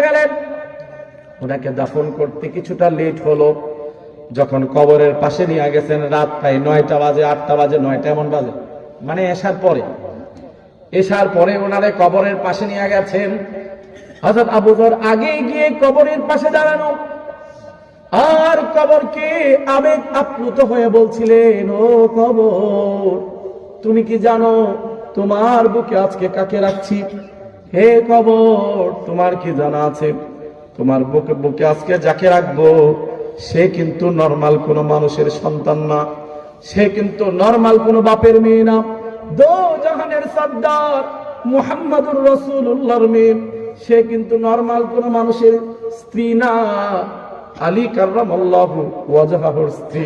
গেলেন। ওনাকে দাফন করতে কিছুটা লেট হলো। যখন কবরের পাশে নিয়ে গেছেন, রাত প্রায় 9টা বাজে, 8টা বাজে, 9টা এমন বাজে, মানে এশার পরে ওনারে কবরের পাশে নিয়ে গেছেন। হযরত আবু যর আগে গিয়ে কবরের পাশে দাঁড়ানো, আর কবরকে আবেগ আপ্লুত হয়ে বলছিলেন, ও কবর, তুমি কি জানো তোমার বুকে আজকে কাকে রাখছি? হে কবর, তোমার কি জানা আছে তোমার বুকে আজকে যাকে রাখবো সে কিন্তু নরমাল কোনো মানুষের সন্তান না, সে কিন্তু নরমাল কোনো বাপের মেয়ে না, দো জাহানের সর্দার মুহাম্মদুর রাসূলুল্লাহর মেয়ে, সে কিন্তু নরমাল কোনো মানুষের স্ত্রী না, আলী কাররামাল্লাহু ওয়াজহাহুর স্ত্রী।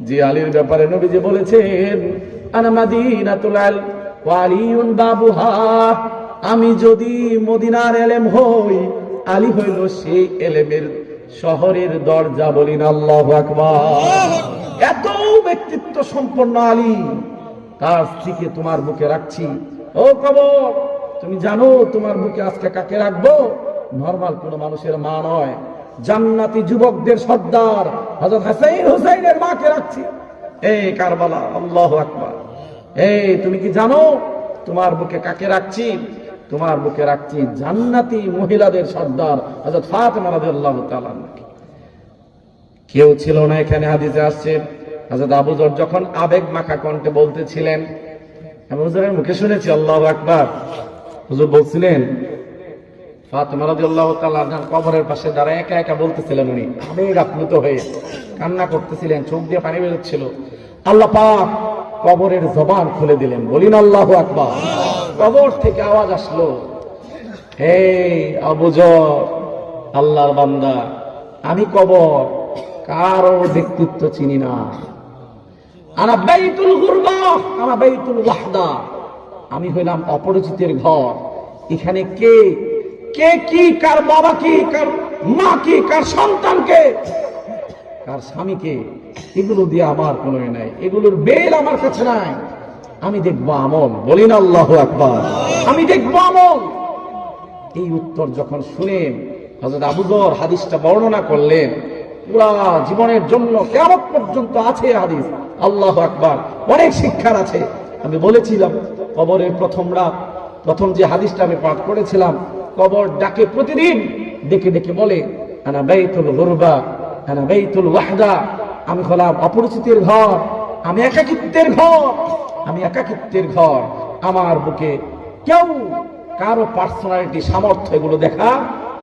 যে আলীর ব্যাপারে নবীজি বলেছেন, আনা মাদিনাতুল ইলম ওয়া আলিয়ুন বাবুহা, আমি যদি মদিনার এলেম হই, আলী হইল সেই এলেমের শহরের দরজা। বলিন আল্লাহু আকবার। এত ব্যক্তিত্ব সম্পন্ন আলী, তার স্ত্রীকে তোমার বুকে রাখছি। ও কবর, তুমি জানো তোমার বুকে আজকে কাকে রাখবো? নরমাল কোন মানুষের মা নয়, জান্নাতি যুবকদের সর্দার হযরত হাসান হুসাইনের মাকে রাখছি। এই কারবালা, আল্লাহু আকবার। এই তুমি কি জানো তোমার বুকে কাকে রাখছি? তোমার বুকে রাখছি জান্নাতি মহিলাদের সর্দার হযরত ফাতেমা রাদিয়াল্লাহু তাআলা আনহা। কেউ ছিল না এখানে, হাদিসে আসছে হযরত আবু যর যখন আবেগ মাখা কণ্ঠে বলতেছিলেন, আবু যরের মুখে শুনেছি, আল্লাহু আকবার। হুজুর বলছিলেন, ফাতেমা রাদিয়াল্লাহু তাআলা আনহা কবরের পাশে দাঁড়ায় একা একা বলতেছিলেন, উনি আবেগ আপ্লুত হয়ে কান্না করতেছিলেন, চোখ দিয়ে পানি বেরোচ্ছিল। আল্লাহ পাক কবরের জবান খুলে দিলেন। বলিন আল্লাহু আকবার। কবর থেকে আওয়াজ আসলো, হে আবু যর, আল্লাহর বান্দা, আমি কবর কারো ব্যক্তিত্ব চিনি না। আনা বাইতুল গুরবা, আনা বাইতুল ওয়াহদা, আমি হইলাম অপরিচিতের ঘর। এখানে কে কে কি, কার বাবা কি, কার মা কি, কার সন্তান কে, কার স্বামী কে, এগুলো দিয়ে আমার কোনো নাই, এগুলোর বেল আমার কাছে নাই। আমি দেখবো আমল। বলিন আল্লাহু আকবার। আমি দেখবো আমল। এই উত্তর যখন শুনেন, হযরত আবু যর হাদিসটা বর্ণনা করলেন, পুরা জীবনের জন্য কিয়ামত পর্যন্ত আছে হাদিস। আল্লাহু আকবার। অনেক শিক্ষার আছে। আমি বলেছিলাম কবরের প্রথম রাত, প্রথম যে হাদিসটা আমি পাঠ করেছিলাম, কবর ডাকে প্রতিদিন, ডেকে ডেকে বলে, আনা বাইতুল গুরবা, আনা বাইতুল ওয়াহদা, আমি হলাম অপরিচিতের ঘর, আমি একাকিত্বের ঘর, আমি একাকিত্বের ঘর। আমার বুকে কেউ কারো পার্সোনালিটি, সামর্থ্য এগুলো দেখা